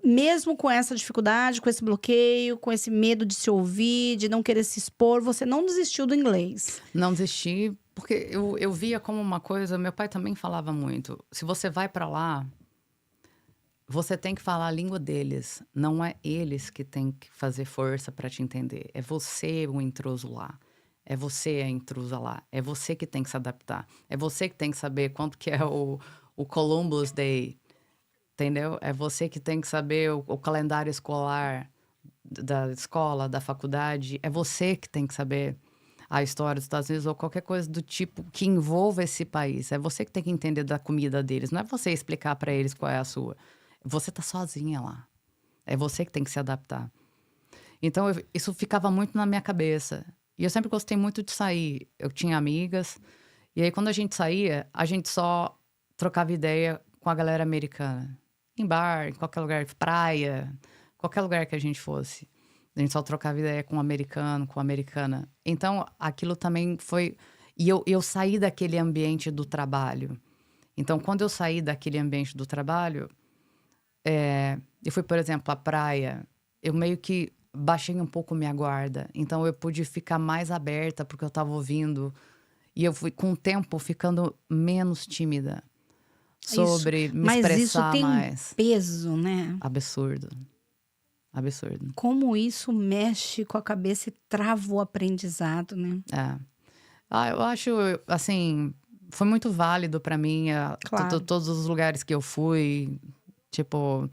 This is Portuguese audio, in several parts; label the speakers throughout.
Speaker 1: mesmo com essa dificuldade, com esse bloqueio, com esse medo de se ouvir, de não querer se expor, você não desistiu do inglês.
Speaker 2: Não desisti, porque eu via como uma coisa... Meu pai também falava muito. Se você vai para lá, você tem que falar a língua deles. Não é eles que têm que fazer força para te entender. É você o intruso lá. É você a intrusa lá. É você que tem que se adaptar. É você que tem que saber quanto que é o Columbus Day. Entendeu? É você que tem que saber o calendário escolar da escola, da faculdade. É você que tem que saber a história dos Estados Unidos ou qualquer coisa do tipo que envolva esse país. É você que tem que entender da comida deles. Não é você explicar para eles qual é a sua. Você tá sozinha lá. É você que tem que se adaptar. Então, isso ficava muito na minha cabeça. E eu sempre gostei muito de sair. Eu tinha amigas. E aí, quando a gente saía, a gente só trocava ideia com a galera americana. Em bar, em qualquer lugar, praia, qualquer lugar que a gente fosse. A gente só trocava ideia com um americano, com uma americana. Então, aquilo também foi... E eu saí daquele ambiente do trabalho. Então, quando eu saí daquele ambiente do trabalho, eu fui, por exemplo, à praia. Eu meio que baixei um pouco minha guarda. Então, eu pude ficar mais aberta porque eu estava ouvindo. E eu fui, com o tempo, ficando menos tímida. Sobre me
Speaker 1: Mas isso
Speaker 2: expressar
Speaker 1: tem
Speaker 2: mais.
Speaker 1: um peso, né?
Speaker 2: Absurdo. Absurdo.
Speaker 1: Como isso mexe com a cabeça e trava o aprendizado, né?
Speaker 2: Eu acho, assim, foi muito válido pra mim.
Speaker 1: Claro.
Speaker 2: Todos os lugares que eu fui, tipo,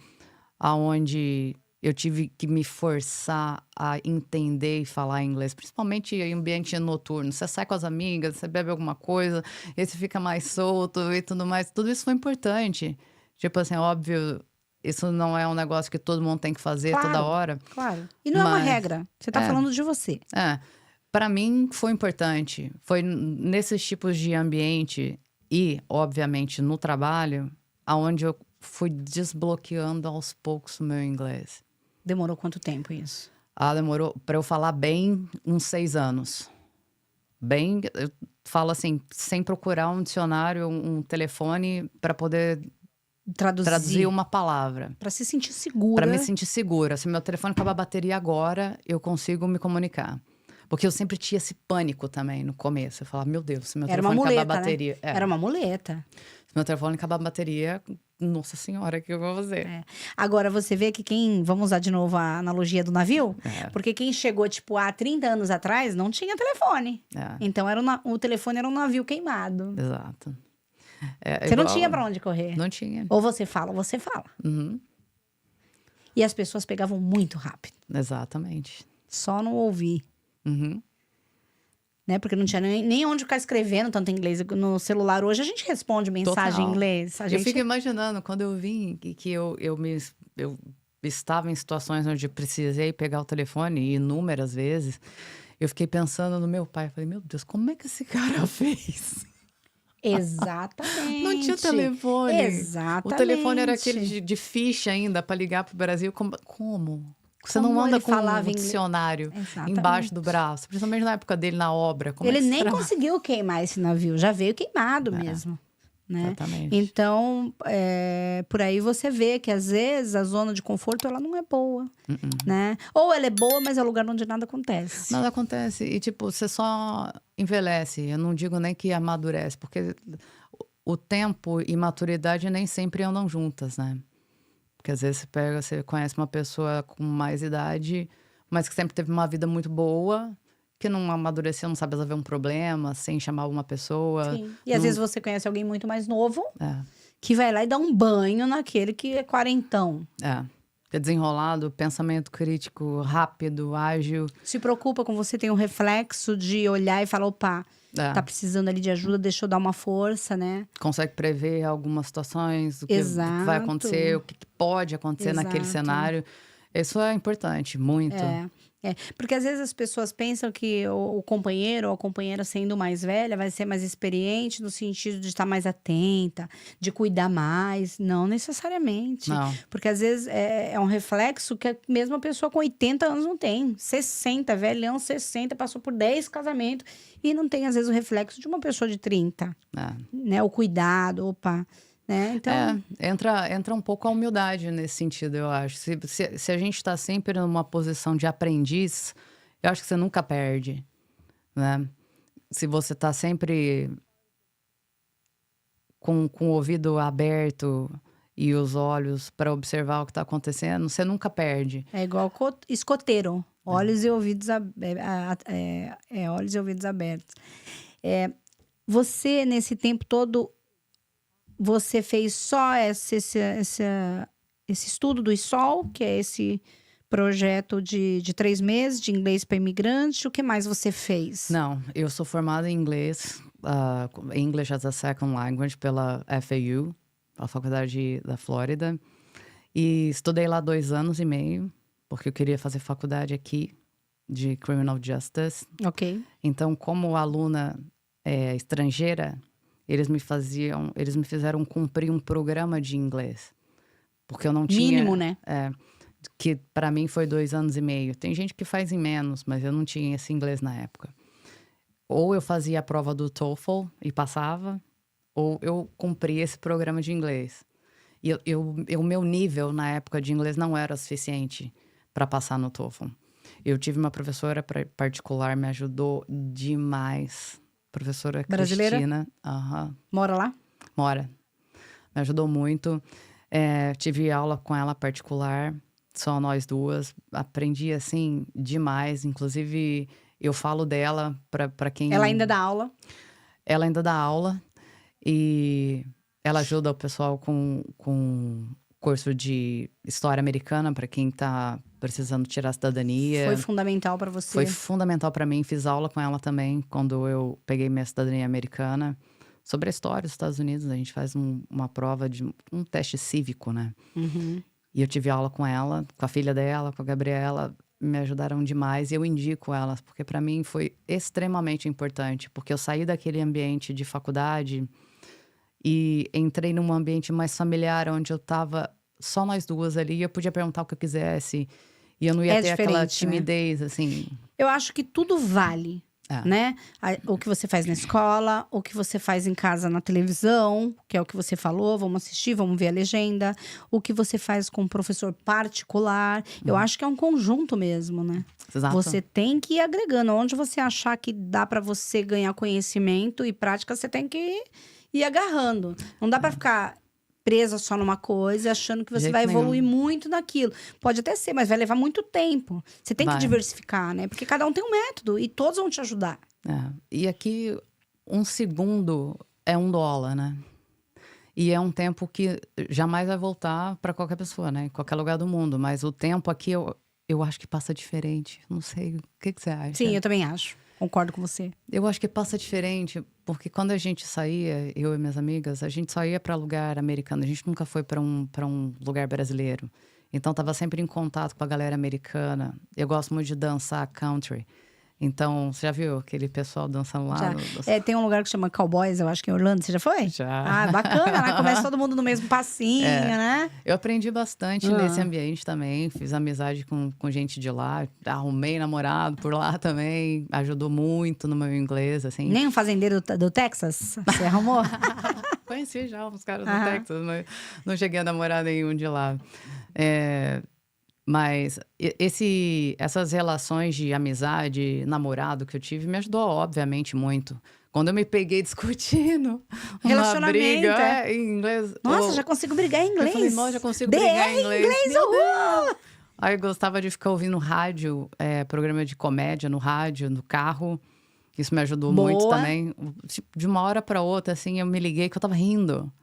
Speaker 2: aonde eu tive que me forçar a entender e falar inglês, principalmente em ambiente noturno. Você sai com as amigas, você bebe alguma coisa, e você fica mais solto e tudo mais. Tudo isso foi importante. Tipo assim, óbvio, isso não é um negócio que todo mundo tem que fazer toda hora.
Speaker 1: Claro. E não é uma regra. Você tá falando de você.
Speaker 2: Para mim, foi importante. Foi nesses tipos de ambiente e, obviamente, no trabalho, aonde eu fui desbloqueando aos poucos o meu inglês.
Speaker 1: Demorou quanto tempo isso?
Speaker 2: Demorou, para eu falar bem, uns 6 anos. Bem, eu falo assim, sem procurar um dicionário, um telefone, para poder traduzir uma palavra.
Speaker 1: Para se sentir segura.
Speaker 2: Para me sentir segura. Se meu telefone acabar a bateria agora, eu consigo me comunicar. Porque eu sempre tinha esse pânico também no começo. Eu falava, meu Deus, se meu telefone acabar a bateria...
Speaker 1: Né? Era uma muleta.
Speaker 2: Se meu telefone acabar a bateria, nossa senhora, o que eu vou fazer?
Speaker 1: Agora, você vê que vamos usar de novo a analogia do navio? Porque quem chegou, tipo, há 30 anos atrás, não tinha telefone. Então, o telefone era um navio queimado.
Speaker 2: Exato.
Speaker 1: Você não tinha pra onde correr.
Speaker 2: Não tinha.
Speaker 1: Ou você fala, ou você fala.
Speaker 2: Uhum.
Speaker 1: E as pessoas pegavam muito rápido.
Speaker 2: Exatamente.
Speaker 1: Só não ouvir.
Speaker 2: Uhum.
Speaker 1: Né? Porque não tinha nem onde ficar escrevendo tanto inglês. No celular hoje a gente responde mensagem em inglês.
Speaker 2: Eu fico imaginando, quando eu vim, que eu estava em situações onde eu precisei pegar o telefone inúmeras vezes, eu fiquei pensando no meu pai. Eu falei, meu Deus, como é que esse cara fez?
Speaker 1: Exatamente.
Speaker 2: Não tinha telefone.
Speaker 1: Exatamente.
Speaker 2: O telefone era aquele de ficha ainda para ligar para o Brasil. Como? Você não anda com um dicionário embaixo do braço. Principalmente na época dele, na obra.
Speaker 1: Ele nem conseguiu queimar esse navio. Já veio queimado mesmo. Né?
Speaker 2: Exatamente.
Speaker 1: Então, por aí você vê que às vezes a zona de conforto ela não é boa. Né? Ou ela é boa, mas é o lugar onde nada acontece.
Speaker 2: Nada acontece. E tipo, você só envelhece. Eu não digo nem que amadurece. Porque o tempo e maturidade nem sempre andam juntas, né? Porque às vezes você conhece uma pessoa com mais idade, mas que sempre teve uma vida muito boa, que não amadureceu, não sabe resolver um problema, sem chamar uma pessoa.
Speaker 1: Sim. E às vezes você conhece alguém muito mais novo, que vai lá e dá um banho naquele que é quarentão.
Speaker 2: Que é desenrolado, pensamento crítico, rápido, ágil.
Speaker 1: Se preocupa com você, tem um reflexo de olhar e falar, opa... Tá precisando ali de ajuda, deixa eu dar uma força, né?
Speaker 2: Consegue prever algumas situações, o que vai acontecer, o que pode acontecer naquele cenário. Isso é importante, muito.
Speaker 1: Porque às vezes as pessoas pensam que o companheiro ou a companheira sendo mais velha vai ser mais experiente no sentido de estar mais atenta, de cuidar mais. Não necessariamente.
Speaker 2: Não.
Speaker 1: Porque às vezes é um reflexo que a mesma pessoa com 80 anos não tem. 60, velhão, 60, passou por 10 casamentos e não tem às vezes o reflexo de uma pessoa de 30. Né? O cuidado, opa... né? Então,
Speaker 2: Entra um pouco a humildade nesse sentido, eu acho. Se a gente está sempre numa posição de aprendiz, eu acho que você nunca perde, né? Se você está sempre com o ouvido aberto e os olhos para observar o que está acontecendo, você nunca perde.
Speaker 1: é igual escoteiro. Olhos e ouvidos, olhos e ouvidos abertos. Você, nesse tempo todo, você fez só esse estudo do ISOL, que é esse projeto de 3 meses de inglês para imigrante. O que mais você fez?
Speaker 2: Não, eu sou formada em inglês, English as a Second Language, pela FAU, a Faculdade da Flórida. E estudei lá 2 anos e meio, porque eu queria fazer faculdade aqui de Criminal Justice.
Speaker 1: Ok.
Speaker 2: Então, como aluna estrangeira, eles me fizeram cumprir um programa de inglês. Porque eu não tinha...
Speaker 1: Mínimo, né?
Speaker 2: Que para mim foi 2 anos e meio. Tem gente que faz em menos, mas eu não tinha esse inglês na época. Ou eu fazia a prova do TOEFL e passava, ou eu cumpria esse programa de inglês. E o meu nível na época de inglês não era suficiente para passar no TOEFL. Eu tive uma professora particular, me ajudou demais. Professora
Speaker 1: Brasileira?
Speaker 2: Cristina. Aham.
Speaker 1: Mora lá?
Speaker 2: Mora. Me ajudou muito. Tive aula com ela particular, só nós duas. Aprendi, assim, demais. Inclusive, eu falo dela para quem...
Speaker 1: Ela ainda dá aula?
Speaker 2: Ela ainda dá aula. E ela ajuda o pessoal com curso de História Americana, para quem tá precisando tirar a cidadania.
Speaker 1: Foi fundamental para você?
Speaker 2: Foi fundamental para mim. Fiz aula com ela também, quando eu peguei minha cidadania americana. Sobre a história dos Estados Unidos, a gente faz uma prova de um teste cívico, né?
Speaker 1: Uhum.
Speaker 2: E eu tive aula com ela, com a filha dela, com a Gabriela. Me ajudaram demais e eu indico elas, porque para mim foi extremamente importante. Porque eu saí daquele ambiente de faculdade e entrei num ambiente mais familiar, onde eu tava só nós duas ali. E eu podia perguntar o que eu quisesse. E eu não ia ter aquela timidez, né? Assim.
Speaker 1: Eu acho que tudo vale. Né? O que você faz na escola, o que você faz em casa na televisão, que é o que você falou, vamos assistir, vamos ver a legenda. O que você faz com um professor particular. Eu acho que é um conjunto mesmo, né?
Speaker 2: Exato.
Speaker 1: Você tem que ir agregando. Onde você achar que dá para você ganhar conhecimento e prática, você tem que ir agarrando. Não dá para ficar presa só numa coisa, achando que você vai evoluir muito naquilo. Pode até ser, mas vai levar muito tempo. Você tem que diversificar, né? Porque cada um tem um método e todos vão te ajudar.
Speaker 2: E aqui, 1 segundo é $1, né? E é um tempo que jamais vai voltar para qualquer pessoa, né? Em qualquer lugar do mundo. Mas o tempo aqui, eu acho que passa diferente. Não sei, o que você acha?
Speaker 1: Sim, eu também acho. Concordo com você.
Speaker 2: Eu acho que passa diferente, porque quando a gente saía, eu e minhas amigas, a gente só ia para lugar americano. A gente nunca foi para um lugar brasileiro. Então, tava sempre em contato com a galera americana. Eu gosto muito de dançar country. Então, você já viu aquele pessoal dançando lá?
Speaker 1: Tem um lugar que chama Cowboys, eu acho que em Orlando. Você já foi?
Speaker 2: Já.
Speaker 1: Bacana, né? Começa todo mundo no mesmo passinho, né?
Speaker 2: Eu aprendi bastante nesse ambiente também. Fiz amizade com gente de lá. Arrumei namorado por lá também. Ajudou muito no meu inglês, assim.
Speaker 1: Nem um fazendeiro do Texas? Você arrumou?
Speaker 2: Conheci já uns caras do Texas, mas não cheguei a namorar nenhum de lá. Mas essas relações de amizade, namorado que eu tive, me ajudou, obviamente, muito. Quando eu me peguei discutindo uma briga em inglês...
Speaker 1: Nossa, já consigo brigar em inglês.
Speaker 2: Eu falei, nossa, já consigo brigar em inglês. Aí eu gostava de ficar ouvindo rádio, programa de comédia no rádio, no carro. Isso me ajudou muito também. De uma hora para outra, assim, eu me liguei que eu tava rindo.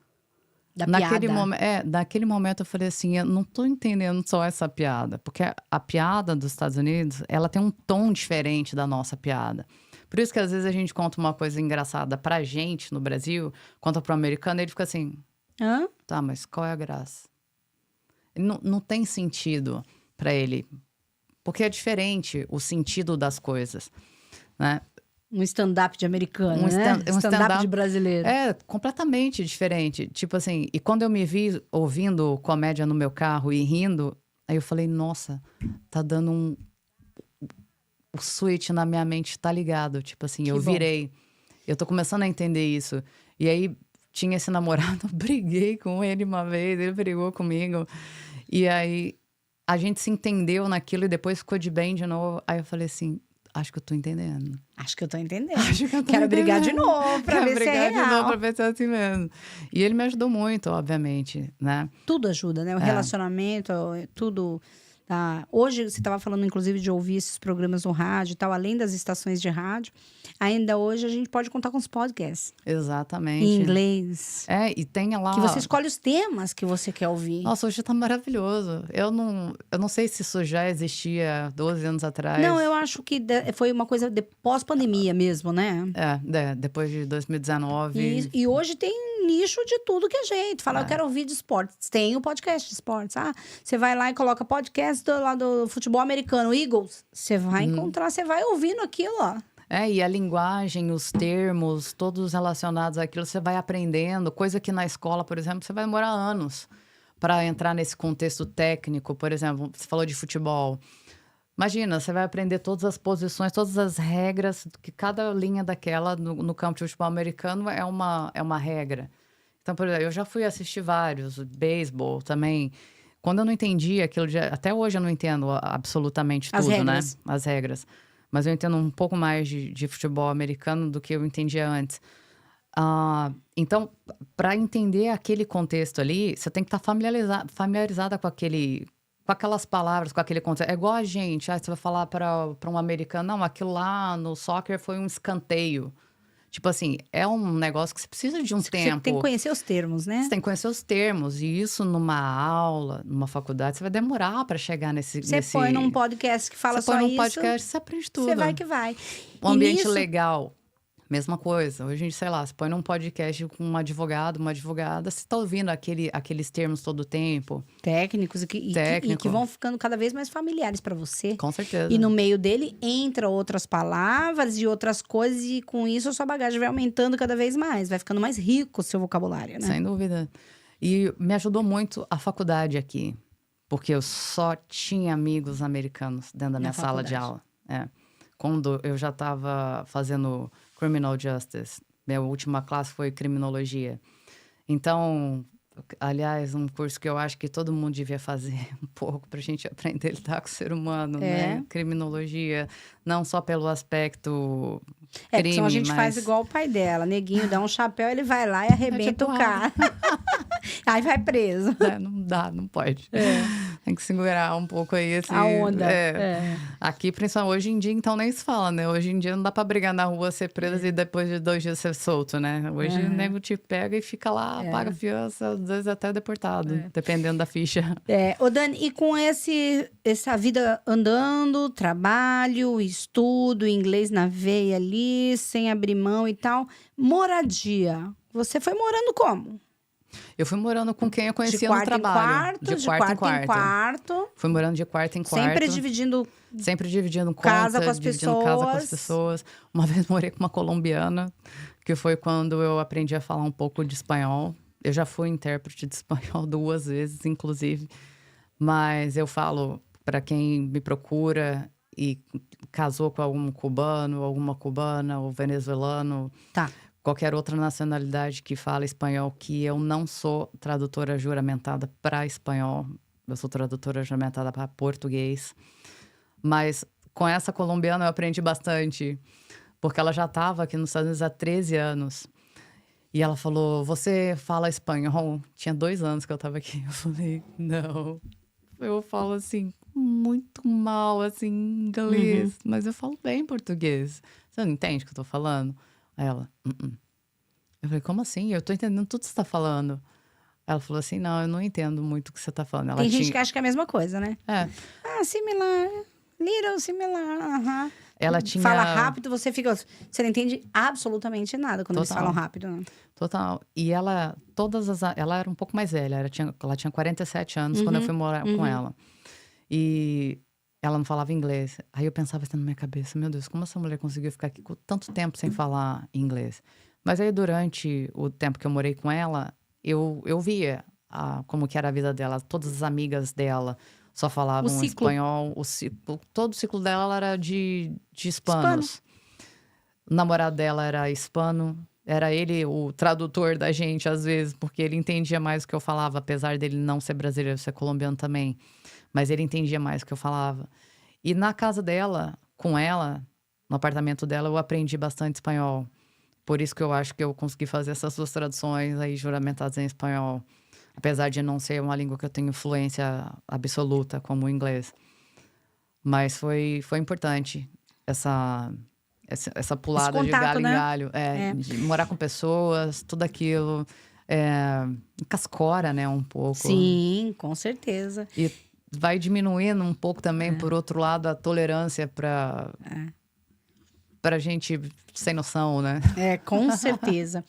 Speaker 2: Naquele momento eu falei assim, eu não tô entendendo só essa piada. Porque a piada dos Estados Unidos, ela tem um tom diferente da nossa piada. Por isso que às vezes a gente conta uma coisa engraçada pra gente no Brasil, conta pro americano e ele fica assim... Tá, mas qual é a graça? Não tem sentido pra ele. Porque é diferente o sentido das coisas, né?
Speaker 1: Um stand-up de americano, né? Um stand-up de brasileiro.
Speaker 2: Completamente diferente. Tipo assim, e quando eu me vi ouvindo comédia no meu carro e rindo, aí eu falei, nossa, tá dando o switch na minha mente tá ligado. Tipo assim, eu virei. Eu tô começando a entender isso. E aí, tinha esse namorado, briguei com ele uma vez, ele brigou comigo. E aí, a gente se entendeu naquilo e depois ficou de bem de novo. Aí eu falei assim, acho que eu tô entendendo.
Speaker 1: Acho que eu tô entendendo.
Speaker 2: Acho que eu tô
Speaker 1: Quero
Speaker 2: entendendo.
Speaker 1: brigar de novo pra ver se é
Speaker 2: brigar de novo
Speaker 1: real.
Speaker 2: pra ver se é assim mesmo. E ele me ajudou muito, obviamente, né?
Speaker 1: Tudo ajuda, né? O relacionamento, tudo. Tá? Hoje, você estava falando, inclusive, de ouvir esses programas no rádio e tal, além das estações de rádio. Ainda hoje, a gente pode contar com os podcasts.
Speaker 2: Exatamente.
Speaker 1: Em inglês.
Speaker 2: E tem lá...
Speaker 1: Que você escolhe os temas que você quer ouvir.
Speaker 2: Nossa, hoje tá maravilhoso. Eu não sei se isso já existia 12 anos atrás.
Speaker 1: Não, eu acho que foi uma coisa de pós-pandemia mesmo, né?
Speaker 2: Depois de 2019.
Speaker 1: E hoje tem nicho de tudo que é jeito. Fala, eu quero ouvir de esportes. Tem o podcast de esportes. Você vai lá e coloca podcast lá do futebol americano, Eagles. Você vai encontrar, você vai ouvindo aquilo, ó.
Speaker 2: E a linguagem, os termos, todos relacionados àquilo, você vai aprendendo. Coisa que na escola, por exemplo, você vai demorar anos para entrar nesse contexto técnico. Por exemplo, você falou de futebol. Imagina, você vai aprender todas as posições, todas as regras, que cada linha daquela no campo de futebol americano é uma regra. Então, por exemplo, eu já fui assistir vários, beisebol também. Quando eu não entendia aquilo, até hoje eu não entendo absolutamente tudo, né? As regras. Mas eu entendo um pouco mais de futebol americano do que eu entendia antes. Então, para entender aquele contexto ali, você tem que estar familiarizada com aquelas palavras, com aquele contexto. É igual a gente, você vai falar para um americano, não, aquilo lá no soccer foi um escanteio. Tipo assim, é um negócio que você precisa de um tempo.
Speaker 1: Você tem que conhecer os termos, né?
Speaker 2: Você tem que conhecer os termos. E isso numa aula, numa faculdade, você vai demorar para chegar nesse...
Speaker 1: Você põe num podcast que fala só isso. Você põe num podcast,
Speaker 2: você aprende tudo.
Speaker 1: Você vai que vai.
Speaker 2: Um ambiente legal. Mesma coisa. Hoje, sei lá, você põe num podcast com um advogado, uma advogada, você está ouvindo aqueles termos todo o tempo.
Speaker 1: Técnicos e que vão ficando cada vez mais familiares para você.
Speaker 2: Com certeza.
Speaker 1: E no meio dele entra outras palavras e outras coisas, e com isso a sua bagagem vai aumentando cada vez mais. Vai ficando mais rico o seu vocabulário, né?
Speaker 2: Sem dúvida. E me ajudou muito a faculdade aqui. Porque eu só tinha amigos americanos dentro da minha sala de aula. Quando eu já estava fazendo Criminal Justice. Minha última classe foi Criminologia. Então, aliás, um curso que eu acho que todo mundo devia fazer um pouco para a gente aprender a lidar com o ser humano, né? Criminologia, não só pelo aspecto crime,
Speaker 1: porque senão a gente faz igual o pai dela. Neguinho dá um chapéu, ele vai lá e arrebenta o cara. Aí vai preso.
Speaker 2: Não dá, não pode. Tem que segurar um pouco aí
Speaker 1: a onda.
Speaker 2: Aqui, principalmente hoje em dia, então nem se fala, né? Hoje em dia não dá pra brigar na rua, ser preso e depois de 2 dias ser solto, né? Hoje o nego te pega e fica lá, paga fiança, às vezes até deportado, dependendo da ficha.
Speaker 1: Ô Dani, e com essa vida andando, trabalho, estudo, inglês na veia ali, sem abrir mão e tal, moradia. Você foi morando como?
Speaker 2: Eu fui morando com quem eu conhecia no trabalho.
Speaker 1: De quarto em quarto.
Speaker 2: Fui morando de quarto em quarto.
Speaker 1: Sempre dividindo
Speaker 2: casa com as pessoas. Uma vez morei com uma colombiana, que foi quando eu aprendi a falar um pouco de espanhol. Eu já fui intérprete de espanhol 2 vezes, inclusive. Mas eu falo para quem me procura e casou com algum cubano, alguma cubana ou venezuelano. Qualquer outra nacionalidade que fala espanhol, que eu não sou tradutora juramentada para espanhol. Eu sou tradutora juramentada para português. Mas com essa colombiana eu aprendi bastante. Porque ela já estava aqui nos Estados Unidos há 13 anos. E ela falou, você fala espanhol? Tinha 2 anos que eu estava aqui. Eu falei, não. Eu falo assim, muito mal, assim, inglês. Mas eu falo bem português. Você não entende o que eu tô falando? Aí ela, Eu falei, como assim? Eu tô entendendo tudo que você tá falando. Ela falou assim, não, eu não entendo muito o que você tá falando.
Speaker 1: Tem gente que acha que é a mesma coisa, né? Similar, little similar,
Speaker 2: Ela tinha...
Speaker 1: Fala rápido, você não entende absolutamente nada quando eles falam rápido, né?
Speaker 2: Total. E ela, ela era um pouco mais velha, ela tinha 47 anos quando eu fui morar com ela. E ela não falava inglês. Aí eu pensava assim na minha cabeça, meu Deus, como essa mulher conseguiu ficar aqui com tanto tempo sem falar inglês? Mas aí, durante o tempo que eu morei com ela, eu via como que era a vida dela. Todas as amigas dela só falavam espanhol. Todo o ciclo dela era de hispanos. O namorado dela era hispano. Era ele o tradutor da gente, às vezes, porque ele entendia mais o que eu falava, apesar dele não ser brasileiro, ser colombiano também. Mas ele entendia mais o que eu falava. E na casa dela, com ela, no apartamento dela, eu aprendi bastante espanhol. Por isso que eu acho que eu consegui fazer essas 2 traduções aí juramentadas em espanhol. Apesar de não ser uma língua que eu tenho fluência absoluta, como o inglês. Mas foi importante essa
Speaker 1: Esse
Speaker 2: pulada de
Speaker 1: contato,
Speaker 2: galho em
Speaker 1: né?
Speaker 2: galho. De morar com pessoas, tudo aquilo. Cascora, né, um pouco.
Speaker 1: Sim, com certeza.
Speaker 2: E vai diminuindo um pouco também, por outro lado, a tolerância pra gente sem noção, né?
Speaker 1: Com certeza.